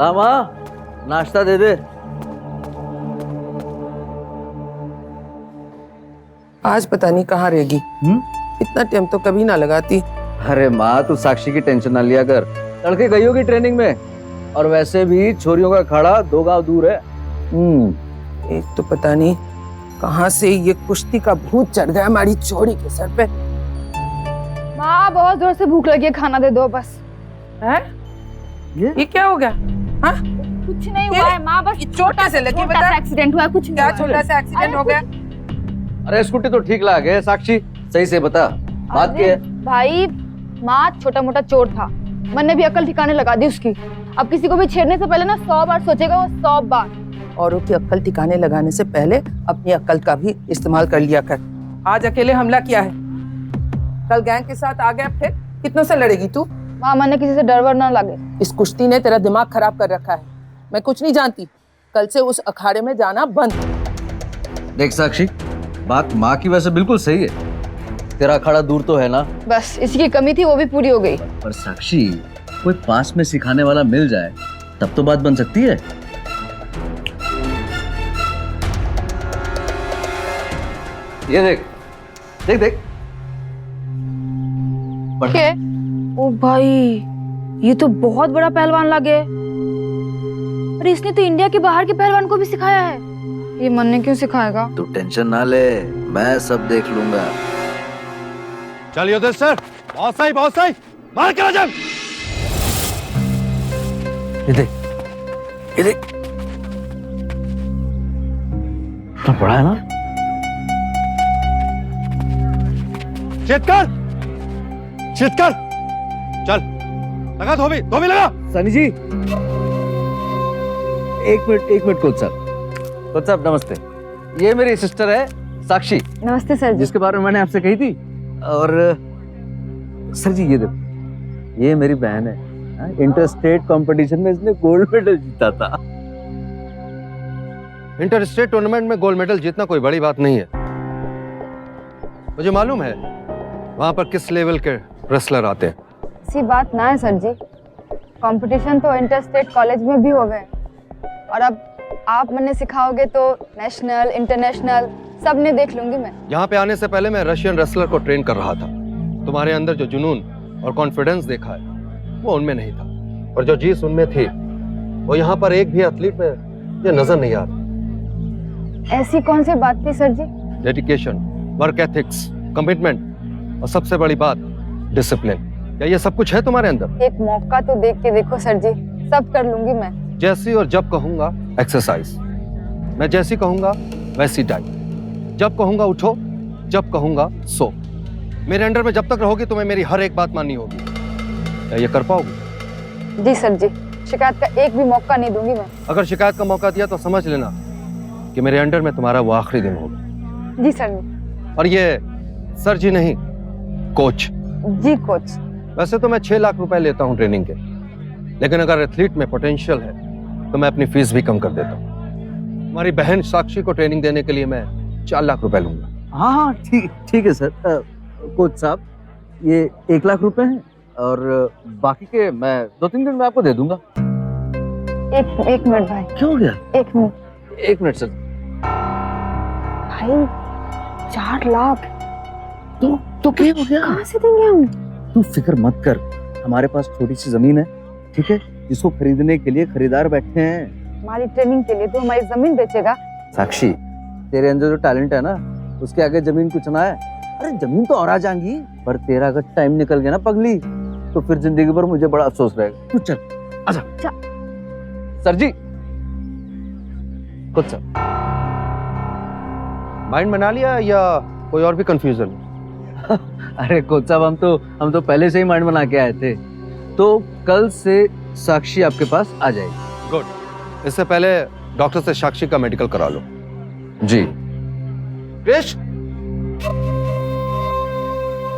लामा नाश्ता दे दे। आज पता नहीं कहाँ रहेगी। इतना टाइम तो कभी ना लगाती। अरे माँ तू साक्षी की टेंशन ना लिया कर, तड़के गई होगी ट्रेनिंग में, और वैसे भी छोरियों का अखाड़ा 2 गांव दूर है। एक तो पता नहीं कहाँ से ये कुश्ती का भूत चढ़ गया हमारी छोरी के सर पे। माँ बहुत जोर से भूख लगी है, खाना दे दो बस। है? ये क्या हो गया? हाँ? कुछ नहीं हुआ है माँ, बस छोटा से लगी, छोटा सा एक्सीडेंट हुआ है, कुछ नहीं क्या हुआ है। छोटा सा एक्सीडेंट हो गया? अरे स्कूटी तो ठीक ला गए। साक्षी सही से बता बात क्या है? भाई माँ छोटा मोटा चोट था, मन ने भी अकल ठिकाने लगा दी उसकी। अब किसी को भी छेड़ने से पहले ना 100 बार सोचेगा वो, 100 बार। औरों की अक्ल ठिकाने लगाने से पहले अपनी अक्ल का भी इस्तेमाल कर लिया कर। आज अकेले हमला किया है, कल गैंग के साथ आ गया, फिर कितनों से लड़ेगी तू? माँ मन ने किसी से डर वर ना लगे। इस कुश्ती ने तेरा दिमाग खराब कर रखा है। मैं कुछ नहीं जानती, कल से उस अखाड़े में जाना बंद। देख साक्षी, बात माँ की वैसे बिल्कुल सही है, तेरा अखाड़ा दूर तो है ना, बस इसी की कमी थी, वो भी पूरी हो गई। पर साक्षी कोई पास में सिखाने वाला मिल जाए तब तो बात बन सकती है। ये देख देख देख के? ओ भाई ये तो बहुत बड़ा पहलवान लगे। अरे इसने तो इंडिया के बाहर के पहलवान को भी सिखाया है। ये मन ने क्यों सिखाएगा? तू टेंशन ना ले, मैं सब देख लूंगा। चल योगेश सर, बहुत सही मार करा जंग। ये देख इतना बड़ा है ना। चित्कर चल, लगा धोबी लगा। सनी जी एक मिनट कोच साहब नमस्ते। ये मेरी सिस्टर है साक्षी, नमस्ते सर जी। जिसके बारे में मैंने आपसे कही थी। और सर जी ये देखो, ये मेरी बहन है, इंटर स्टेट कंपटीशन में इसने गोल्ड मेडल जीता था। इंटर स्टेट टूर्नामेंट में गोल्ड मेडल जीतना कोई बड़ी बात नहीं है। मुझे मालूम है वहां पर किस लेवल के रेसलर आते हैं। ऐसी बात ना है सर जी, कंपटीशन तो इंटर स्टेट कॉलेज में भी हो गए, और अब आप मैंने सिखाओगे तो नेशनल इंटरनेशनल सब ने देख लूंगी मैं। यहाँ पे आने से पहले मैं रशियन रेसलर को ट्रेन कर रहा था। तुम्हारे अंदर जो जुनून और कॉन्फिडेंस देखा है वो उनमें नहीं था, और जो जीत उनमें थी वो यहाँ पर एक भी एथलीट में ये नजर नहीं आ रहा। ऐसी कौन सी बात थी सर जी? डेडिकेशन, वर्क एथिक्स, कमिटमेंट, और सबसे बड़ी बात डिसिप्लिन। क्या ये सब कुछ है तुम्हारे अंदर? एक मौका तो देख के देखो सर जी, सब कर लूंगी मैं। जैसी और जब कहूंगा एक्सरसाइज, मैं जैसी कहूंगा वैसी डाइट, जब कहूंगा उठो, जब कहूंगा सो। मेरे अंडर में जब तक रहोगी तुम्हें मेरी हर एक बात माननी होगी। क्या ये कर पाओगी? जी सर जी, शिकायत का एक भी मौका नहीं दूंगी मैं। अगर शिकायत का मौका दिया तो समझ लेना कि मेरे अंडर में तुम्हारा वो आखिरी दिन होगा। जी सर जी। और ये सर जी नहीं, कोच। जी कोच। वैसे तो मैं 6 लाख रुपए लेता हूँ ट्रेनिंग के, लेकिन अगर एथलीट में पोटेंशियल है तो मैं अपनी फीस भी कम कर देता हूँ। हमारी बहन साक्षी को ट्रेनिंग देने के लिए मैं 4 लाख रुपए लूंगा। हाँ ठीक है सर। कोच साहब ये 1 लाख रुपए हैं, और बाकी के मैं 2-3 दिन में आपको दे दूंगा। एक मिनट भाई। क्यों हो गया? एक मिनट सर। भाई 4 लाख तो क्या हो गया? कहाँ से देंगे हम? तू फिक्र मत कर, हमारे पास छोटी सी जमीन है, ठीक है, जिसको खरीदने के लिए खरीदार बैठे हैं। हमारी ट्रेनिंग के लिए तो हमारी जमीन बेचेगा? साक्षी तेरे अंदर जो टैलेंट है ना, उसके आगे जमीन कुछ ना है। अरे जमीन तो और आ जाएंगी, पर तेरा अगर टाइम निकल गया ना पगली, तो फिर जिंदगी भर मुझे बड़ा अफसोस रहेगा। तू चल आजा। सर जी कुछ सर। माइंड बना लिया या कोई और भी कंफ्यूजन? अरे कोच साहब हम तो पहले से ही माइंड बना के आए थे, तो कल से साक्षी आपके पास आ जाएगी। गुड। इससे पहले डॉक्टर से साक्षी का मेडिकल करा लो। जी। क्रिश,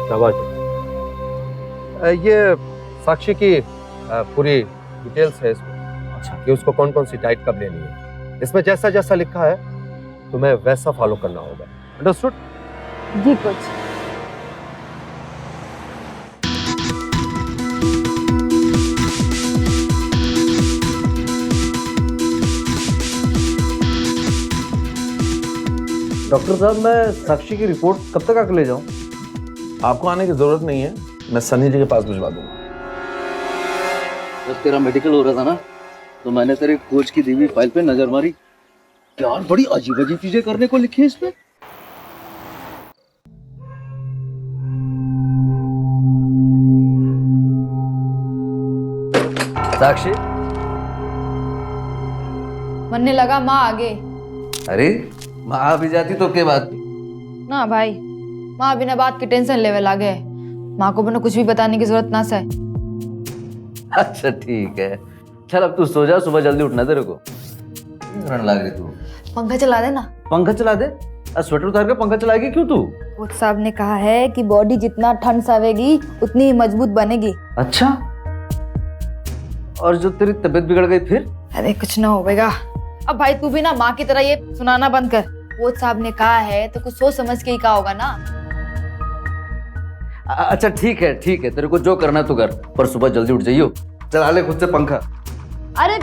शाबाश। ये साक्षी की पूरी डिटेल्स है इसमें। अच्छा। कि उसको कौन कौन सी डाइट कब लेनी है, इसमें जैसा जैसा लिखा है तुम्हें वैसा फॉलो करना होगा। अंडरस्टूड? जी कोच। डॉक्टर साहब मैं साक्षी की रिपोर्ट कब तक आकर ले जाऊं? आपको आने की जरूरत नहीं है, मैं सनी जी के पास भिजवा दूंगा। जब तेरा मेडिकल हो रहा था ना, तो मैंने तेरे कोच की दी हुई फाइल पे नजर मारी। यार बड़ी अजीब अजीब चीजें करने को लिखी है इस पे। साक्षी, मनने लगा माँ आ गई। अरे माँ आ भी जाती तो क्या बात थी? ना भाई, माँ बिना बात के टेंशन लेवल आ गए। माँ को बिना कुछ भी बताने की जरूरत ना सहे। अच्छा ठीक है, चल अब तू सो जा, सुबह जल्दी उठना तेरे को। रण लाग रही तू। पंखा चला दे ना। पंखा चला दे? स्वेटर उतार के पंखा चलाएगी क्यों तू? कोच साहब ने कहा है कि बॉडी जितना ठंड सहेगी उतनी ही मजबूत बनेगी। अच्छा, और जो तेरी तबीयत बिगड़ गई फिर? अरे कुछ ना होगा। अब भाई तू भी ना माँ की तरह ये सुनाना बंद कर। कोच साहब ने कहा है तो कुछ सोच समझ के ही कहा होगा ना। अच्छा ठीक है, तेरे को जो करना है तू कर, पर सुबह जल्दी उठ जाइयो। चला ले खुद से पंखा। अरे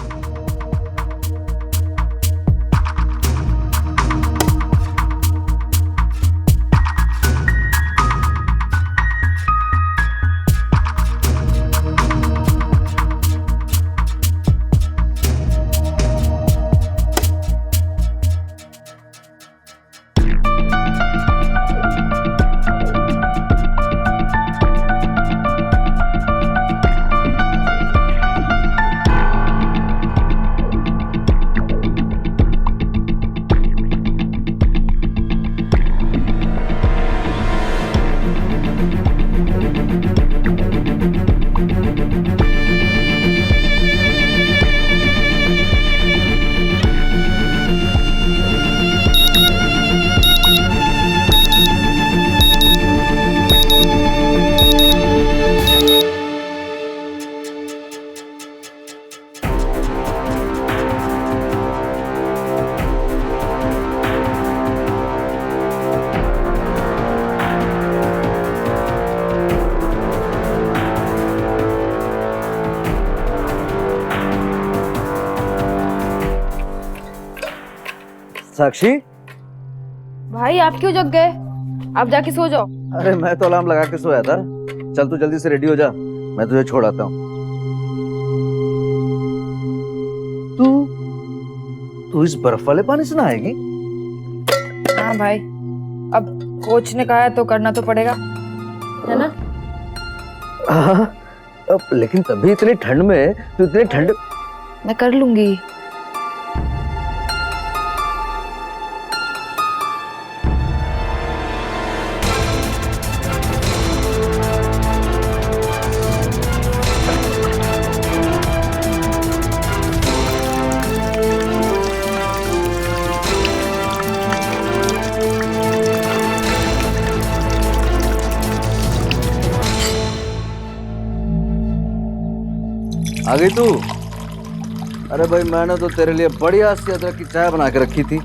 साक्षी, भाई आप क्यों जग गए? आप जाके सो जाओ। अरे मैं तो अलार्म लगा के सोया था। चल तू जल्दी से रेडी हो जा, मैं तुझे छोड़ आता हूँ। तू इस बर्फ वाले पानी से नहाएगी? हाँ भाई, अब कोच ने कहा है तो करना तो पड़ेगा, है ना? हाँ, अब लेकिन तभी इतनी ठंड में तू इतनी ठंड। मैं कर लूंगी। आ गई तू? अरे भाई मैंने तो तेरे लिए बड़ी आस से अदरक की चाय बना के रखी थी,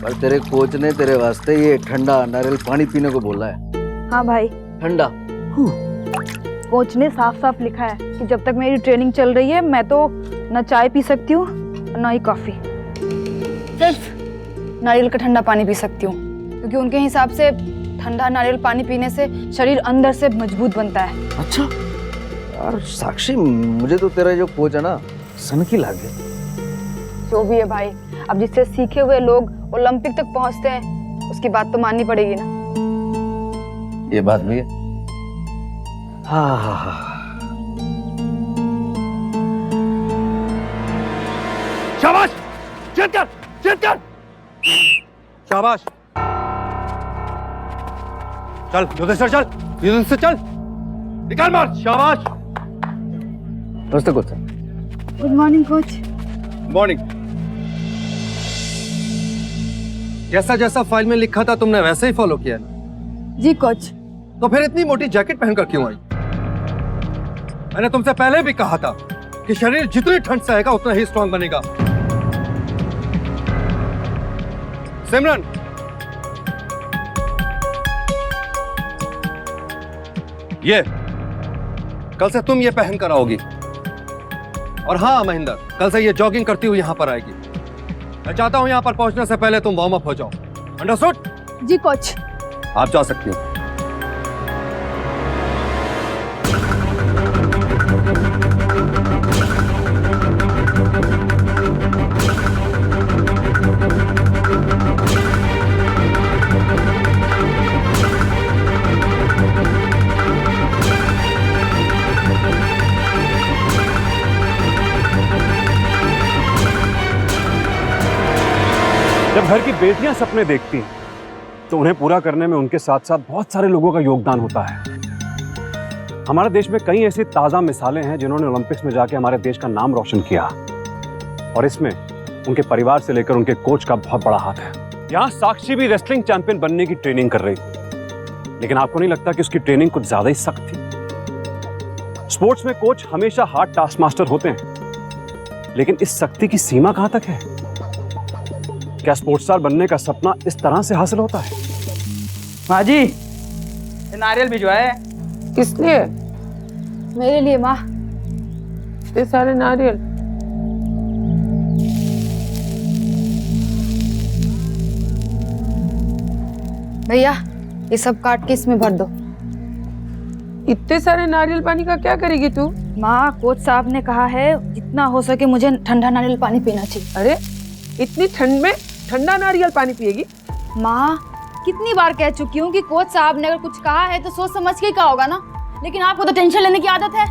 पर तेरे कोच ने तेरे वास्ते ये ठंडा नारियल पानी पीने को बोला है। हाँ भाई, ठंडा। कोच ने साफ साफ लिखा है कि जब तक मेरी ट्रेनिंग चल रही है मैं तो ना चाय पी सकती हूँ ना ही कॉफी, सिर्फ नारियल का ठंडा पानी पी सकती हूँ, क्योंकि उनके हिसाब से ठंडा नारियल पानी पीने से शरीर अंदर से मजबूत बनता है। अच्छा यार साक्षी, मुझे तो तेरा जो कोच है ना सनकी लगे। जो भी है भाई, अब जिससे सीखे हुए लोग ओलंपिक तक पहुंचते हैं उसकी बात तो माननी पड़ेगी ना। ये बात भी है। हाँ हाँ हाँ। शाबाश, जीत कर, जीत कर। शाबाश। चल युद्धेश्वर, चल युद्धेश्वर, चल निकाल मार। शाबाश। नमस्ते coach. Good morning coach. Morning. जैसा जैसा फाइल में लिखा था तुमने वैसे ही फॉलो किया ना? जी कोच। तो फिर इतनी मोटी जैकेट पहनकर क्यों आई? मैंने तुमसे पहले भी कहा था कि शरीर जितनी ठंड सहेगा उतना ही स्ट्रांग बनेगा। सिमरन, ये कल से तुम ये पहन कर आओगी। और हाँ महेंद्र, कल से ये जॉगिंग करती हुई यहां पर आएगी। मैं चाहता हूं यहां पर पहुंचने से पहले तुम वार्म अप हो जाओ। अंडरस्टूड? जी कोच। आप जा सकती हो। जब घर की बेटियां सपने देखती हैं तो उन्हें पूरा करने में उनके साथ साथ बहुत सारे लोगों का योगदान होता है। हमारे देश में कई ऐसी ताजा मिसालें हैं जिन्होंने ओलंपिक्स में जाके हमारे देश का नाम रोशन किया, और इसमें उनके परिवार से लेकर उनके कोच का बहुत बड़ा हाथ है। यहाँ साक्षी भी रेसलिंग चैंपियन बनने की ट्रेनिंग कर रही थी, लेकिन आपको नहीं लगता कि उसकी ट्रेनिंग कुछ ज्यादा ही सख्त थी? स्पोर्ट्स में कोच हमेशा हार्ड टास्क मास्टर होते हैं, लेकिन इस सख्ती की सीमा कहां तक है? क्या स्पोर्ट्स स्टार बनने का सपना इस तरह से हासिल होता है? माँ जी, ये नारियल भिजवाए। किस लिए? मेरे लिए माँ। इतने सारे नारियल? भैया ये सब काट के इसमें भर दो। इतने सारे नारियल पानी का क्या करेगी तू? माँ कोच साहब ने कहा है जितना हो सके मुझे ठंडा नारियल पानी पीना चाहिए। अरे इतनी ठंड में ठंडा नारियल पानी पिएगी? माँ कितनी बार कह चुकी हूँ कि कोच साहब ने अगर कुछ कहा है तो सोच समझ के ही कहा होगा ना, लेकिन आपको तो टेंशन लेने की आदत है।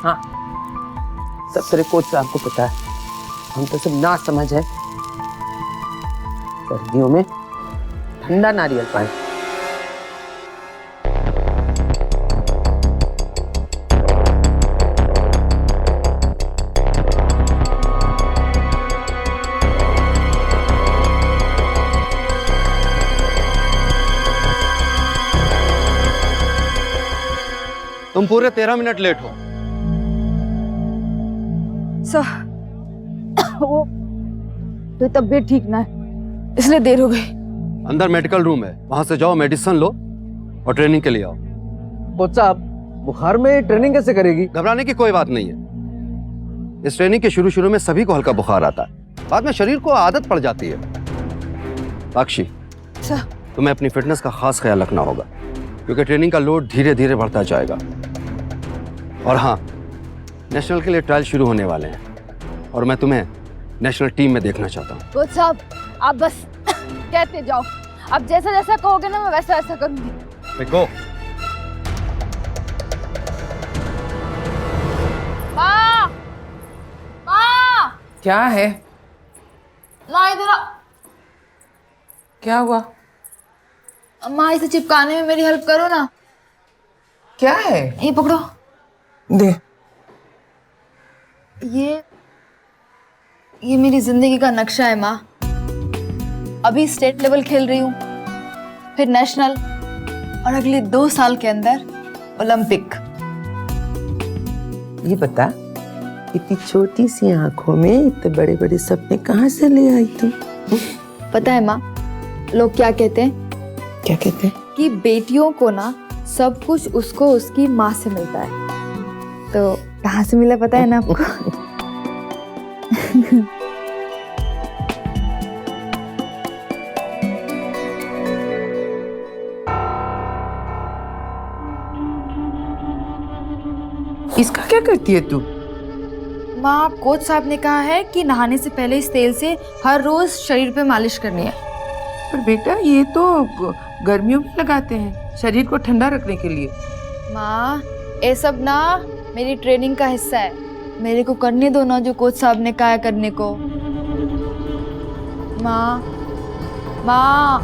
हाँ, सब तेरे कोच साहब को पता है, हम तो सब ना समझ है। सर्दियों में ठंडा नारियल पानी। तुम पूरे 13 मिनट लेट हो। वो तो तबीयत ठीक ना है इसलिए देर हो गई। अंदर मेडिकल रूम है, वहां से जाओ, मेडिसिन लो और ट्रेनिंग के लिए आओ। कोच साहब बुखार में ट्रेनिंग कैसे करेगी? घबराने की कोई बात नहीं है। इस ट्रेनिंग के शुरू शुरू में सभी को हल्का बुखार आता है, बाद में शरीर को आदत पड़ जाती है। साक्षी, तुम्हें अपनी फिटनेस का खास ख्याल रखना होगा, क्योंकि ट्रेनिंग का लोड धीरे धीरे बढ़ता जाएगा। और हाँ, नेशनल के लिए ट्रायल शुरू होने वाले हैं और मैं तुम्हें नेशनल टीम में देखना चाहता हूँ। कोच साहब आप बस कहते जाओ, अब जैसा जैसा कहोगे ना मैं वैसा वैसा करूंगी। गो। माँ, माँ, क्या है? माँ इधर आ। क्या हुआ? माँ इसे चिपकाने में मेरी हेल्प करो ना। क्या है? ये पकड़ो। दे। ये मेरी जिंदगी का नक्शा है माँ। अभी स्टेट लेवल खेल रही हूँ, फिर नेशनल, और अगले 2 साल के अंदर ओलंपिक। ये बता, इतनी छोटी सी आंखों में इतने बड़े बड़े सपने कहाँ से ले आई तू? पता है माँ, लोग क्या कहते हैं? क्या कहते हैं? कि बेटियों को ना सब कुछ उसको उसकी माँ से मिलता है। तो कहाँ से मिला पता है ना आपको? इसका क्या करती है तू? माँ कोच साहब ने कहा है कि नहाने से पहले इस तेल से हर रोज शरीर पे मालिश करनी है। पर बेटा ये तो गर्मियों में लगाते हैं, शरीर को ठंडा रखने के लिए। माँ ये सब ना मेरी ट्रेनिंग का हिस्सा है, मेरे को करने दो ना जो कोच साहब ने कहा है करने को। माँ, माँ,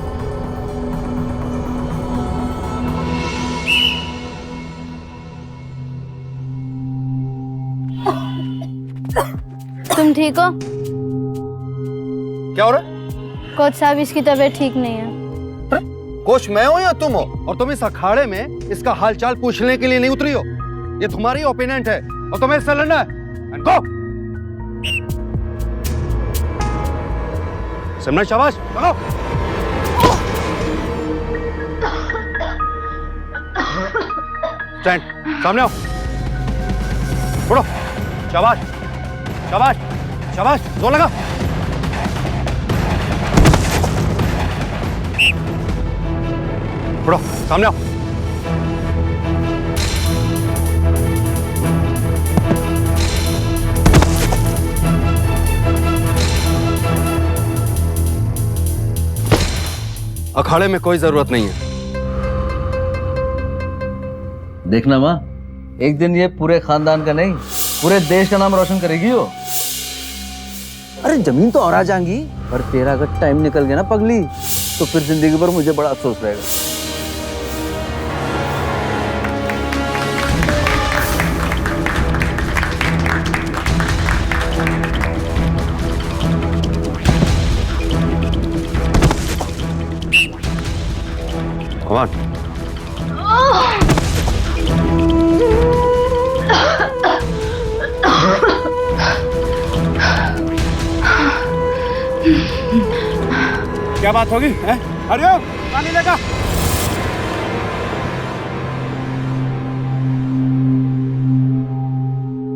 तुम ठीक हो? क्या हो रहा है? कोच साहब इसकी तबीयत ठीक नहीं है। कोच मैं हूं या तुम हो? और तुम इस अखाड़े में इसका हालचाल पूछने के लिए नहीं उतरी हो। ये तुम्हारी ओपिनियन है और तुम्हें इससे लड़ना है। And go! सिमरन शाबाश, चलो। स्टैंड, सामने आओ। उड़ो, शाबाश, शाबाश, शाबाश, जोर लगा। उठो, सामने आओ। अखाड़े में कोई जरूरत नहीं है। देखना माँ, एक दिन ये पूरे खानदान का नहीं, पूरे देश का नाम रोशन करेगी वो। अरे जमीन तो और आ जाएंगी, पर तेरा अगर टाइम निकल गया ना पगली, तो फिर जिंदगी भर मुझे बड़ा अफसोस रहेगा। भगवान, क्या बात होगी? हरिओम, पानी लेगा।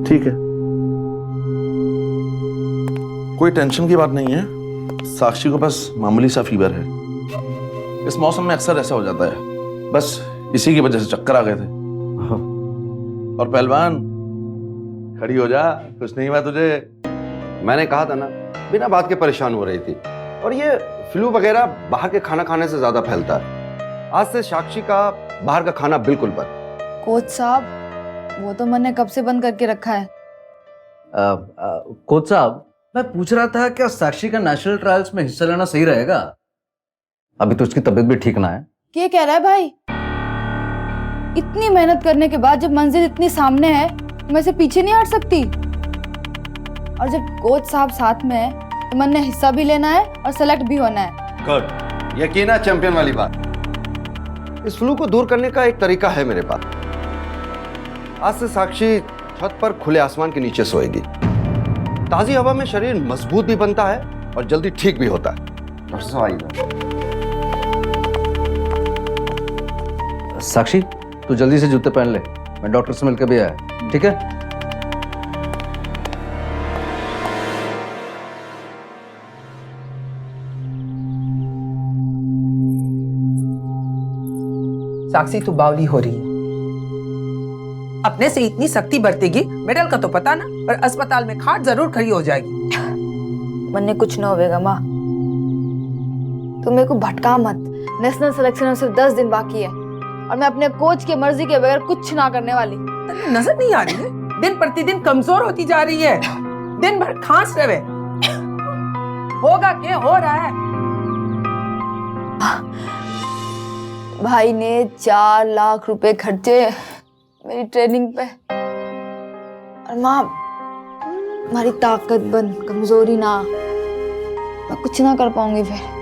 ठीक है, कोई टेंशन की बात नहीं है। साक्षी को बस मामूली सा फीवर है। इस मौसम में अक्सर ऐसा हो जाता है, बस इसी की वजह से चक्कर आ गए थे। और पहलवान, खड़ी हो जा, कुछ नहीं हुआ तुझे। मैंने कहा था ना, बिना बात के परेशान हो रही थी। और ये फ्लू वगैरह बाहर के खाना खाने से ज्यादा फैलता है। आज से साक्षी का बाहर का खाना बिल्कुल बंद। कोच साहब, वो तो मैंने कब से बंद करके रखा है। कोच साहब, मैं पूछ रहा था क्या साक्षी का नेशनल ट्रायल्स में हिस्सा लेना सही रहेगा? अभी तो उसकी तबीयत भी ठीक ना है। क्या कह रहा है भाई? इतनी मेहनत करने के बाद जब मंजिल इतनी सामने है, तो मैं से पीछे नहीं हट सकती। और जब कोच साहब साथ में है, तो मन ने हिस्सा भी लेना है और सेलेक्ट भी होना है। गुड, यकीन है चैंपियन वाली बात। इस फ्लू को दूर करने का एक तरीका है मेरे पास। आज से साक्षी छत पर खुले आसमान के नीचे सोएगी। ताजी हवा में शरीर मजबूत भी बनता है और जल्दी ठीक भी होता है। डॉक्टर साहब आइए। साक्षी, तू जल्दी से जूते पहन ले, मैं डॉक्टर से मिलकर भी आया। ठीक है? साक्षी तू बावली हो रही है। अपने से इतनी सख्ती बरतेगी, मेडल का तो पता ना, पर अस्पताल में खाट जरूर खड़ी हो जाएगी। मन्ने कुछ ना होगा माँ, तुम मेरे को भटका मत। नेशनल सिलेक्शन में सिर्फ 10 दिन बाकी है और मैं अपने कोच की मर्जी के बगैर कुछ ना करने वाली। तन्ने नजर नहीं आ रही है? दिन प्रतिदिन कमजोर होती जा रही है। दिन भर खांस रहे। होगा क्या हो रहा है? भाई ने 4 लाख रुपए खर्चे मेरी ट्रेनिंग पे, और माँ हमारी ताकत बन कमजोरी ना, मैं कुछ ना कर पाऊंगी फिर।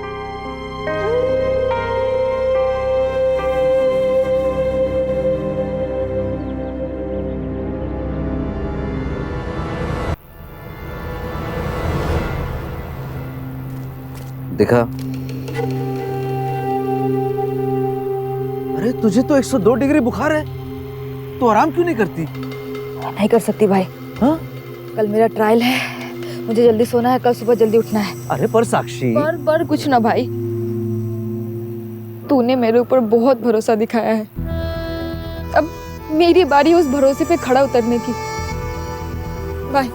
देखा, अरे तुझे तो 102 डिग्री बुखार है, तो आराम क्यों नहीं करती? नहीं कर सकती भाई। हाँ? कल मेरा ट्रायल है, मुझे जल्दी सोना है, कल सुबह जल्दी उठना है। अरे पर साक्षी, पर कुछ ना भाई, तूने मेरे ऊपर बहुत भरोसा दिखाया है। अब मेरी बारी उस भरोसे पे खड़ा उतरने की। भाई,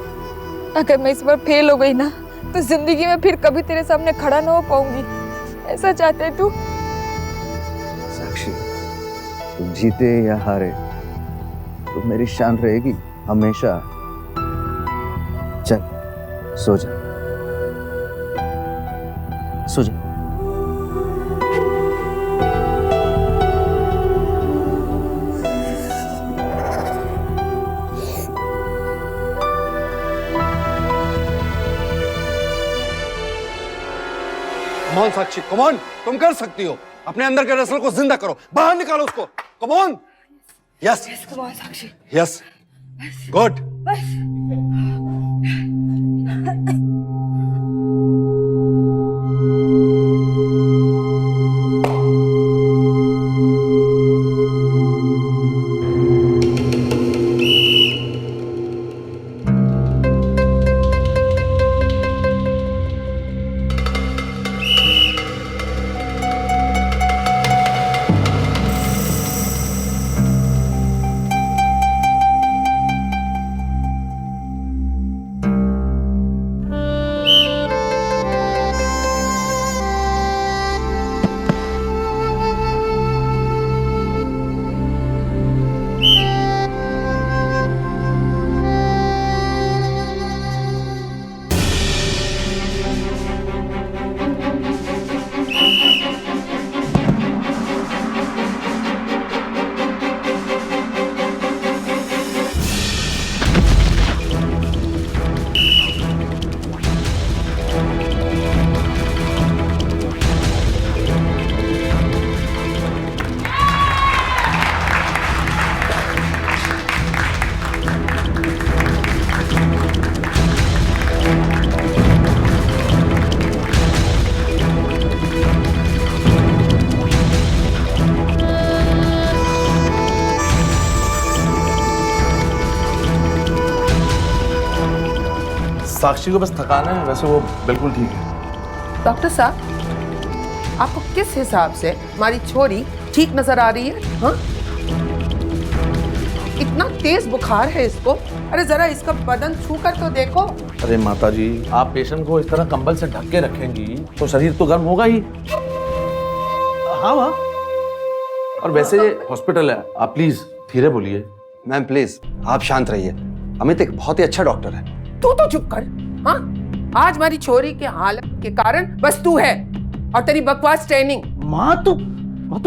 अगर मैं इस बार फेल हो गई ना, तो जिंदगी में फिर कभी तेरे सामने खड़ा ना हो पाऊंगी। ऐसा चाहते है तू? साक्षी, तुम जीते या हारे, तो मेरी शान रहेगी हमेशा। चल सो जा, सो जा। कमॉन साक्षी, कमॉन, तुम कर सकती हो। अपने अंदर के रेसलर को जिंदा करो, बाहर निकालो उसको। कमॉन। यस साक्षी, यस, गुड। साक्षी को बस थकाना है, वैसे वो बिल्कुल ठीक है। डॉक्टर साहब, आपको किस हिसाब से हमारी छोरी ठीक नजर आ रही है? हाँ, इतना तेज बुखार है इसको। अरे जरा इसका बदन छू कर तो देखो। अरे माता जी, आप पेशेंट को इस तरह कंबल से ढक के रखेंगी तो शरीर तो गर्म होगा ही। हाँ हाँ, और वैसे ये हॉस्पिटल है, आप प्लीज धीरे बोलिए। मैम प्लीज आप शांत रहिए, अमित एक बहुत ही अच्छा डॉक्टर है। तू तो चुप कर। हाँ, आज हमारी छोरी के हालत के कारण बस तू है और तेरी बकवास ट्रेनिंग। माँ तू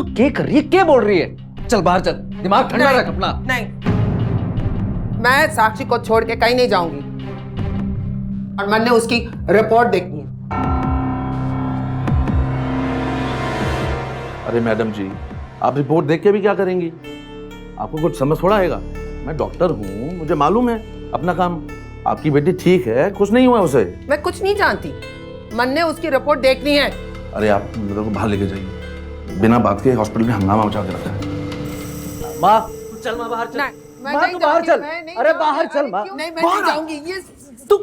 क्या कर रही है, क्या बोल रही है? चल बाहर चल, दिमाग ठंडा रख अपना। नहीं, मैं साक्षी को छोड़ के कहीं नहीं जाऊंगी और मैंने उसकी रिपोर्ट देखनी है। अरे मैडम जी, आप रिपोर्ट देख के भी क्या करेंगी? आपको कुछ समझ थोड़ा आएगा। मैं डॉक्टर हूँ, मुझे मालूम है अपना काम। आपकी बेटी ठीक है, कुछ नहीं हुआ उसे। मैं कुछ नहीं जानती, मैंने उसकी रिपोर्ट देखनी है। अरे आप मेरे को बाहर लेके जाइए, बिना बात के हॉस्पिटल में हंगामा मचा के रखा है। माँ तू चल, माँ बाहर चल। मैं माँ नहीं तू बाहर जाऊंगी, चल। मैं नहीं अरे जाऊंगी। बाहर चल अरे माँ। क्यों? नहीं, मैं नहीं जाऊंगी। ये तू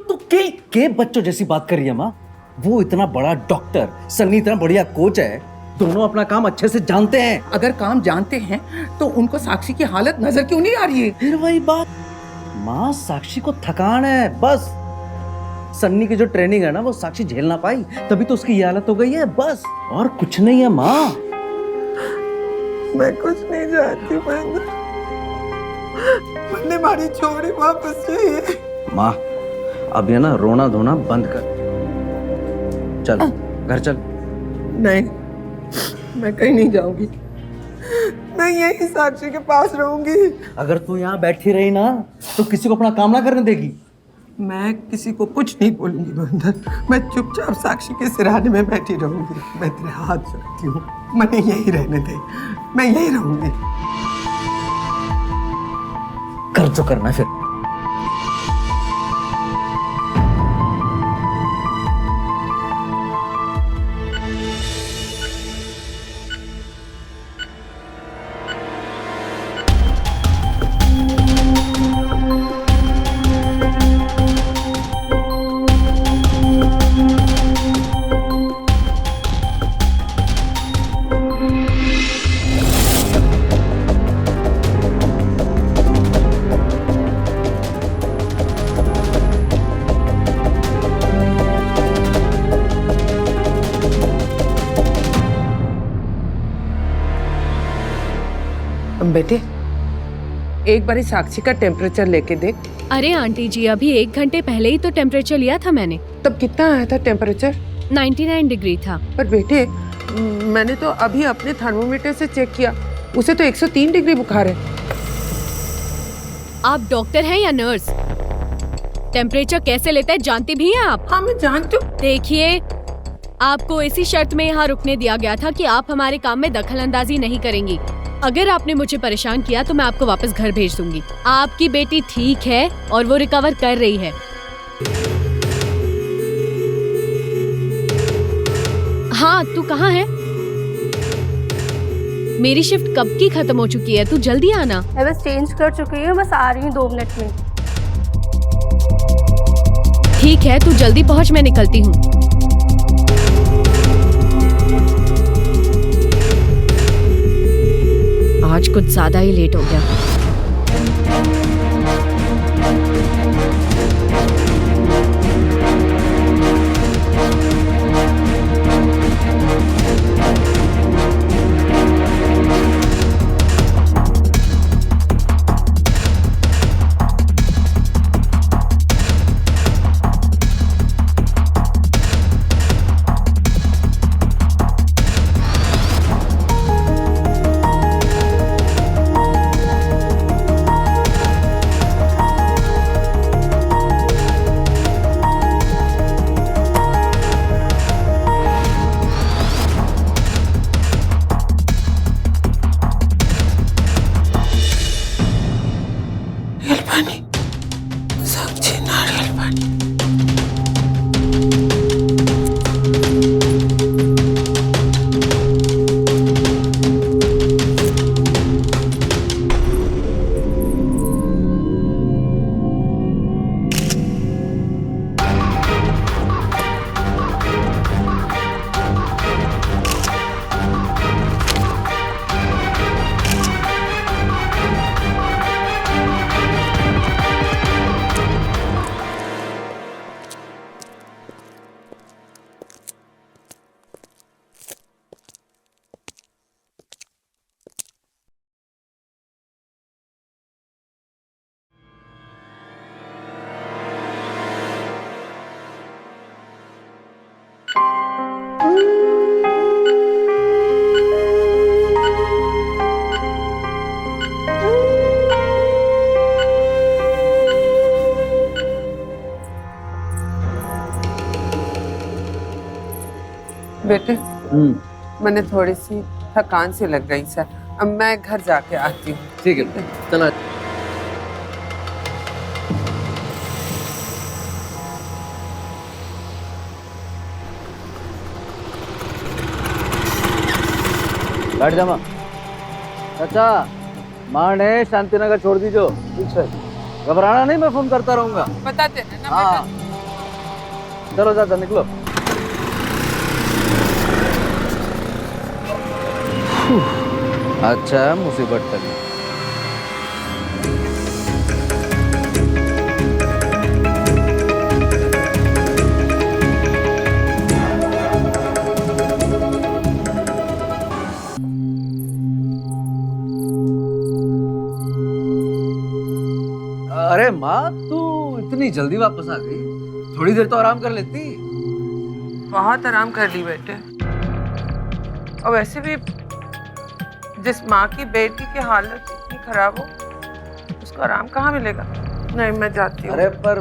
के बच्चों जैसी बात कर रही है माँ। वो इतना बड़ा डॉक्टर, सन्नी इतना बढ़िया कोच है, दोनों अपना काम अच्छे से जानते हैं। अगर काम जानते हैं तो उनको साक्षी की हालत नजर क्यों नहीं आ रही है? फिर वही बात, माँ साक्षी को थकान है बस। सन्नी की जो ट्रेनिंग है ना, वो साक्षी झेल ना पाई, तभी तो उसकी ये हालत हो गई है बस, और कुछ नहीं है माँ। मैं कुछ नहीं जानती, मैंने हमारी छोरी वापस चाहिए। माँ अब ये ना रोना धोना बंद कर, चल घर चल। नहीं, मैं कहीं नहीं जाऊंगी, मैं यही साक्षी के पास रहूंगी। अगर तू यहाँ बैठी रही ना तो किसी को अपना काम ना करने देगी। मैं किसी को कुछ नहीं बोलूंगी बंदर, मैं चुपचाप साक्षी के सिरहाने में बैठी रहूंगी। मैं तेरे हाथ जोड़ती हूँ, मैंने यही रहने दे, मैं यही रहूंगी। कर जो करना है फिर। बेटे, एक बारी साक्षी का टेम्परेचर लेके देख। अरे आंटी जी, अभी 1 घंटे पहले ही तो टेम्परेचर लिया था मैंने। तब कितना आया था टेम्परेचर? 99 डिग्री था। पर बेटे, मैंने तो अभी अपने थर्मोमीटर से चेक किया, उसे तो 103 डिग्री बुखार है। आप डॉक्टर हैं या नर्स? टेम्परेचर कैसे लेते हैं जानती भी हैं आप? हाँ, मैं जानती हूँ। देखिए, आपको इसी शर्त में यहाँ रुकने दिया गया था कि आप हमारे काम में दखलंदाजी नहीं करेंगी। अगर आपने मुझे परेशान किया तो मैं आपको वापस घर भेज दूंगी। आपकी बेटी ठीक है और वो रिकवर कर रही है। हाँ, तू कहाँ है? मेरी शिफ्ट कब की खत्म हो चुकी है, तू जल्दी आना। मैं बस चेंज कर चुकी हूँ, बस आ रही हूँ 2 मिनट में। ठीक है, तू जल्दी पहुँच, मैं निकलती हूँ। आज कुछ ज्यादा ही लेट हो गया। मैंने थोड़ी सी थकान सी लग गई सर। अब मैं घर जाके आती हूँ। ठीक है, चला। बैठ जा माँ। चाचा, माँ ने शांतिनगर छोड़ दीजो। घबराना नहीं, मैं फोन करता रहूंगा। बताते हैं ना हाँ, चलो चाचा निकलो। अच्छा, मुसीबत टली। अरे माँ, तू इतनी जल्दी वापस आ गई? थोड़ी देर तो आराम कर लेती। बहुत आराम कर ली बेटे। और वैसे भी जिस माँ की बेटी की हालत इतनी खराब हो, उसको आराम कहाँ मिलेगा। नहीं, मैं जाती हूँ। अरे पर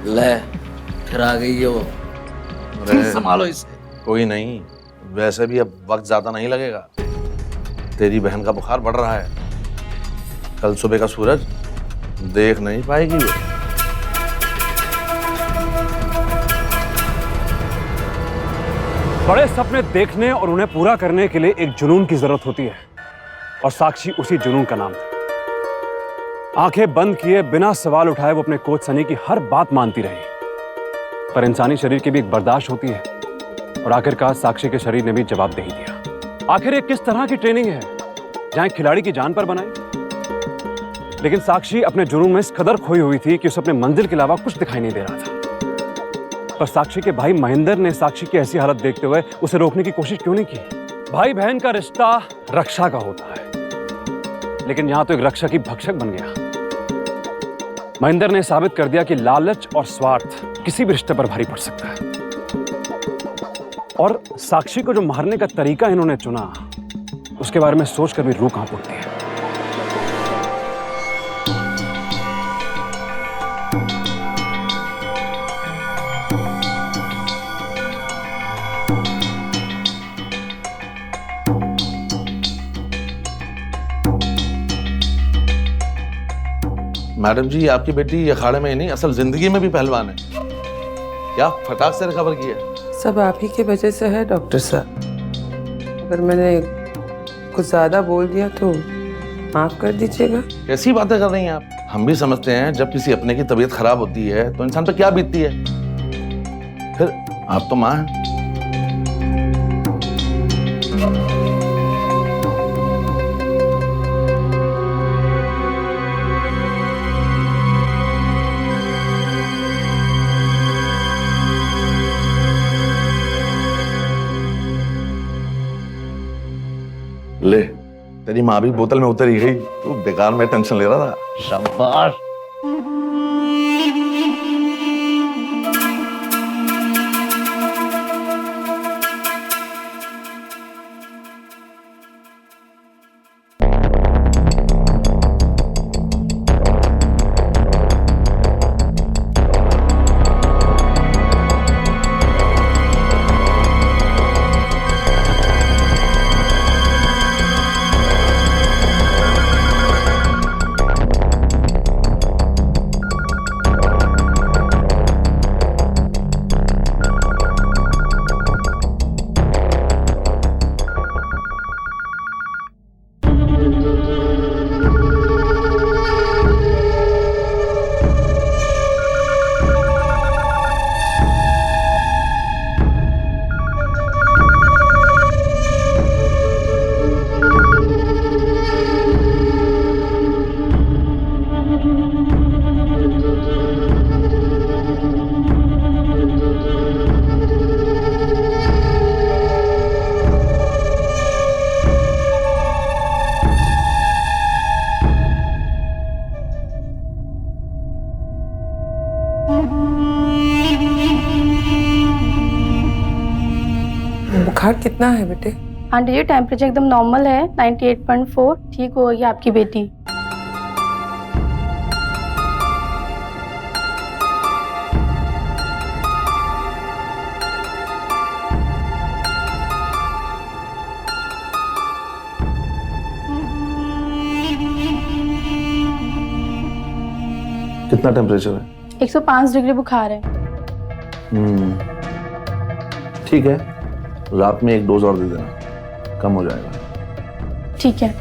ले, फिर आ गई है वो। संभालो इसे। कोई नहीं, वैसे भी अब वक्त ज्यादा नहीं लगेगा। तेरी बहन का बुखार बढ़ रहा है। कल सुबह का सूरज देख नहीं पाएगी वो। बड़े सपने देखने और उन्हें पूरा करने के लिए एक जुनून की जरूरत होती है, और साक्षी उसी जुनून का नाम था। आंखें बंद किए बिना सवाल उठाए वो अपने कोच सनी की हर बात मानती रही। पर इंसानी शरीर की भी एक बर्दाश्त होती है, और आखिरकार साक्षी के शरीर ने भी जवाब दे ही दिया। आखिर ये किस तरह की ट्रेनिंग है जहां खिलाड़ी की जान पर बनाई। लेकिन साक्षी अपने जुनून में इस कदर खोई हुई थी कि उसे अपने मंजिल के अलावा कुछ दिखाई नहीं दे रहा था। पर साक्षी के भाई महेंद्र ने साक्षी की ऐसी हालत देखते हुए उसे रोकने की कोशिश क्यों नहीं की। भाई बहन का रिश्ता रक्षा का होता है, लेकिन यहां तो एक रक्षा की भक्षक बन गया। महेंद्र ने साबित कर दिया कि लालच और स्वार्थ किसी भी रिश्ते पर भारी पड़ सकता है। और साक्षी को जो मारने का तरीका इन्होंने चुना, उसके बारे में सोचकर भी रूह कांप उठती है। मैडम जी, आपकी बेटी अखाड़े में ही नहीं, असल जिंदगी में भी पहलवान है। क्या फटाक से रिकवर किया? सब आप ही की वजह से है डॉक्टर साहब। अगर मैंने कुछ ज्यादा बोल दिया तो माफ कर दीजिएगा। कैसी बातें कर रही हैं आप? हम भी समझते हैं जब किसी अपने की तबीयत खराब होती है तो इंसान पर क्या बीतती है। फिर आप तो माँ हैं। ले, तेरी माँ भी बोतल में उतर ही गई। तू बेकार में टेंशन ले रहा था। शाबाश। बुखार कितना है बेटे? आंटी जी, टेम्परेचर एकदम नॉर्मल है, 98.4। ठीक हो गई आपकी बेटी। कितना टेम्परेचर है? 105 डिग्री बुखार है। ठीक है, रात में एक डोज और दे देना, कम हो जाएगा। ठीक है।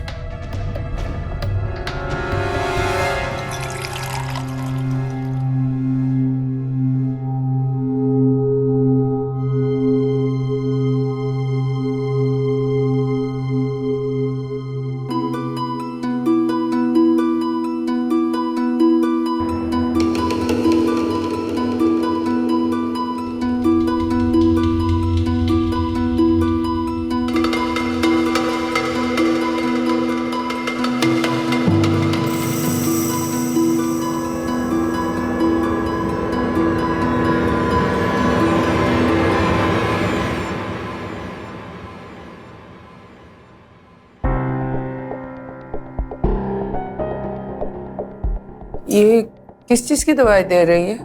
ये किस चीज की दवाई दे रही है?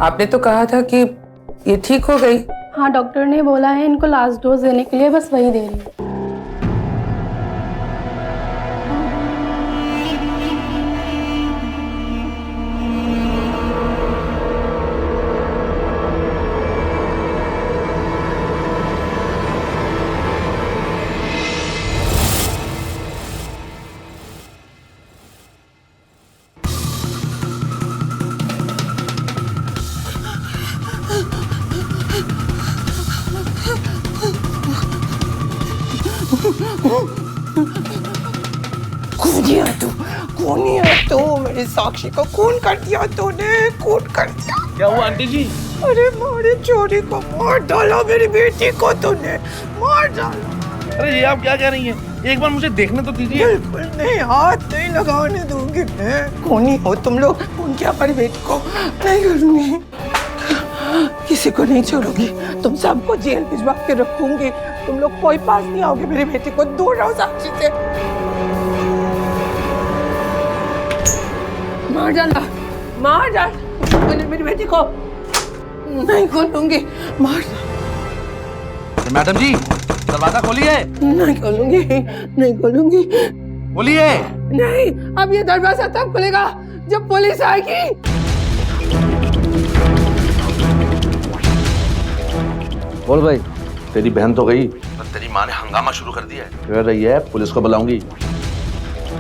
आपने तो कहा था कि ये ठीक हो गई। हाँ, डॉक्टर ने बोला है इनको लास्ट डोज देने के लिए, बस वही दे रही हूँ। तू मेरी साक्षी को खून कर दिया तूने, खून कर दिया। क्या हुआ आंटी जी? अरे मारे चोरी को मार डाला, मेरी बेटी को तूने मार डाला। अरे ये आप क्या कह रही हैं? एक बार मुझे देखने तो दीजिए। बिल्कुल नहीं, हाथ नहीं लगाने दूंगी मैं। कौन हो तुम लोग? उनके हमारी बेटी को नहीं करूंगी, किसी को नहीं छोड़ूंगी, तुम सबको जेल भिजवा के रखूंगी। तुम लोग कोई पास नहीं आओगे मेरी बेटी को, दूर रहो साक्षी से। मार डाला, मार डाल मैंने मेरी बेटी को, नहीं खोलूंगी, मार डाल। मैडम जी, दरवाजा खोलिए। नहीं खोलूंगी, नहीं खोलूंगी, खोलिए। नहीं, अब ये दरवाजा तब खुलेगा जब पुलिस आएगी। बोल भाई। तेरी बहन तो गई, पर तेरी माँ ने हंगामा शुरू कर दिया है। कह रही है पुलिस को बुलाऊंगी।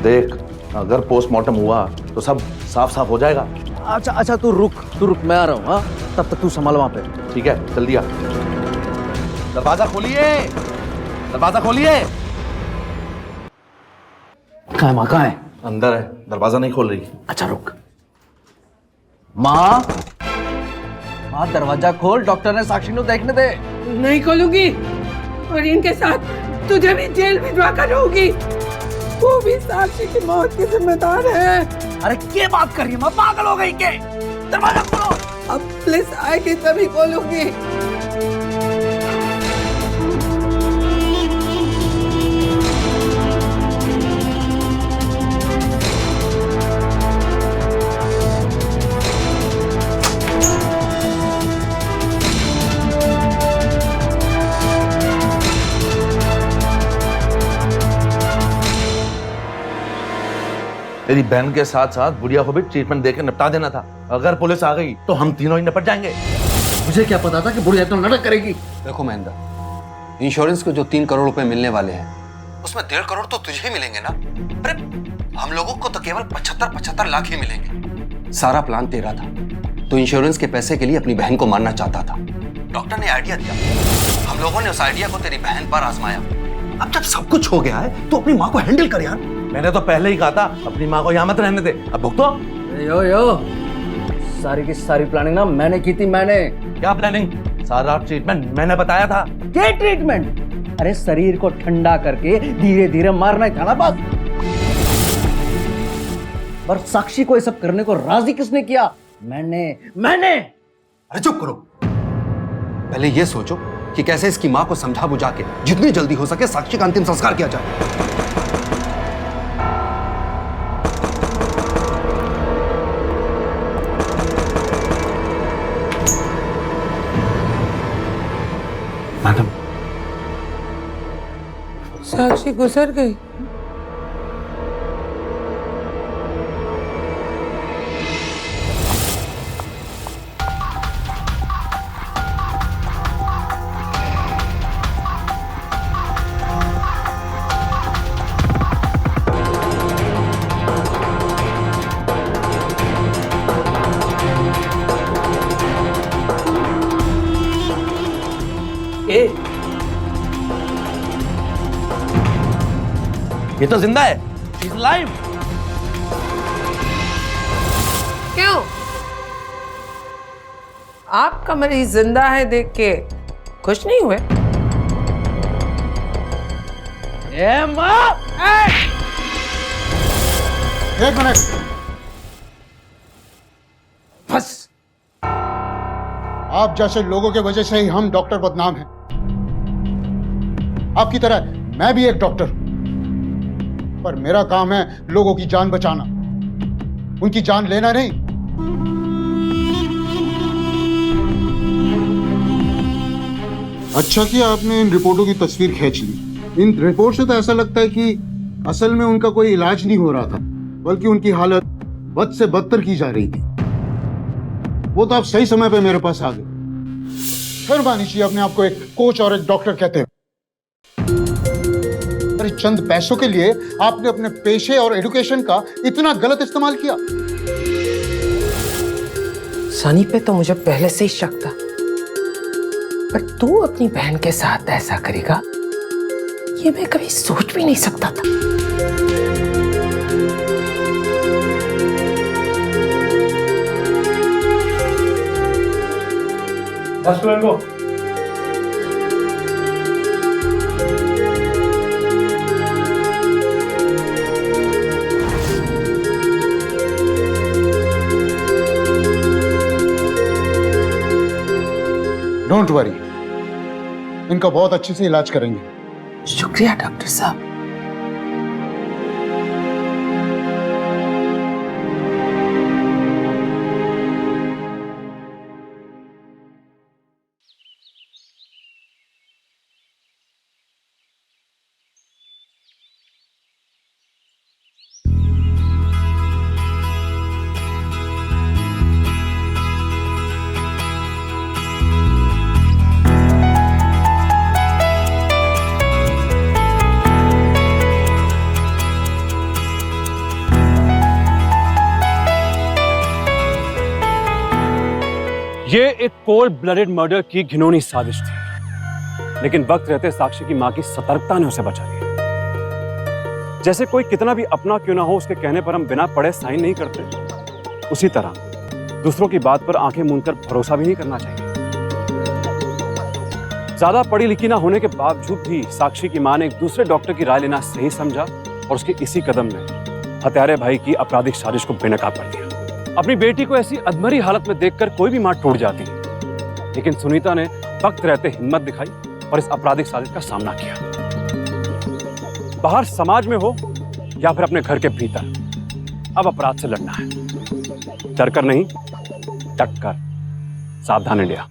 देख, अगर पोस्टमार्टम हुआ तो सब साफ साफ हो जाएगा। अच्छा तू रुक, मैं आ रहा हूँ। हाँ, तब तक तू संभाल वहां पे। ठीक है, जल्दी आ। दरवाजा खोलिए, दरवाजा खोलिए। कहाँ है माँ? कहाँ है? अंदर है, दरवाजा नहीं खोल रही। अच्छा रुक। माँ, दरवाजा खोल, डॉक्टर ने साक्षी को देखने दे। नहीं खोलूंगी, और इनके साथ तुझे भी जेल भिजवा कर रहूंगी। वो भी साक्षी की मौत के जिम्मेदार है। अरे क्या बात कर रही है माँ? पागल हो गई क्या? दरवाजा खोलो। अब पुलिस आएगी तभी खोलूंगी। तेरी बहन के साथ साथ बुढ़िया को भी ट्रीटमेंट देकर निपटा देना था। अगर पुलिस आ गई तो हम तीनों ही निपट जाएंगे। मुझे क्या पता था कि बुढ़िया तो नाटक करेगी। देखो महेंद्र, इंश्योरेंस के जो 3 करोड़ रुपए मिलने वाले हैं उसमें 1.5 करोड़ तो तुझे ही मिलेंगे ना। अरे हम लोगों को तो केवल 75 लाख ही मिलेंगे। सारा प्लान तेरा था, तो इंश्योरेंस के पैसे के लिए अपनी बहन को मारना चाहता था। डॉक्टर ने आइडिया दिया, हम लोगों ने उस आइडिया को तेरी बहन पर आजमाया। अब जब सब कुछ हो गया है तो अपनी माँ को हैंडल कर यार। मैंने तो पहले ही कहा था अपनी माँ को यहाँ मत रहने दे। अब भुगतो। यो सारी की सारी प्लानिंग ना मैंने की थी। मैंने क्या प्लानिंग? सारा ट्रीटमेंट मैंने बताया था। क्या ट्रीटमेंट? अरे शरीर को ठंडा करके धीरे धीरे मारना ही था ना बस। पर साक्षी को ये सब करने को राजी किसने किया? मैंने। अरे चुप करो, पहले ये सोचो कि कैसे इसकी माँ को समझा बुझा के जितनी जल्दी हो सके साक्षी का अंतिम संस्कार किया जाए। मैडम, साक्षी गुजर गई। ए, ये तो जिंदा है। She's alive। क्यों? आपका मरीज जिंदा है देख के खुश नहीं हुए? ए माँ! एक मिनट। बस। आप जैसे लोगों के वजह से ही हम डॉक्टर बदनाम हैं। आपकी तरह मैं भी एक डॉक्टर हूं, पर मेरा काम है लोगों की जान बचाना, उनकी जान लेना नहीं। अच्छा किया आपने इन रिपोर्टों की तस्वीर खींच ली। इन रिपोर्ट से तो ऐसा लगता है कि असल में उनका कोई इलाज नहीं हो रहा था, बल्कि उनकी हालत बद से बदतर की जा रही थी। वो तो आप सही समय पे मेरे पास आ गए। फिर मानिए अपने आप को एक कोच और एक डॉक्टर कहते हैं। अरे चंद पैसों के लिए आपने अपने पेशे और एजुकेशन का इतना गलत इस्तेमाल किया। सनी पे तो मुझे पहले से ही शक था, पर तू अपनी बहन के साथ ऐसा करेगा ये मैं कभी सोच भी नहीं सकता था। डोंट वरी, इनका बहुत अच्छे से इलाज करेंगे। शुक्रिया डॉक्टर साहब। ये एक कोल्ड ब्लडेड मर्डर की घिनौनी साजिश थी, लेकिन वक्त रहते साक्षी की मां की सतर्कता ने उसे बचा लिया। जैसे कोई कितना भी अपना क्यों ना हो, उसके कहने पर हम बिना पढ़े साइन नहीं करते, उसी तरह दूसरों की बात पर आंखें मूंदकर भरोसा भी नहीं करना चाहिए। ज्यादा पढ़ी लिखी ना होने के बावजूद भी साक्षी की मां ने एक दूसरे डॉक्टर की राय लेना सही समझा और उसके इसी कदम में हत्यारे भाई की आपराधिक साजिश को बेनकाब कर दिया। अपनी बेटी को ऐसी अधमरी हालत में देखकर कोई भी मां टूट जाती है, लेकिन सुनीता ने वक्त रहते हिम्मत दिखाई और इस आपराधिक साजिश का सामना किया। बाहर समाज में हो या फिर अपने घर के भीतर, अब अपराध से लड़ना है। डरकर नहीं, डटकर। सावधान इंडिया।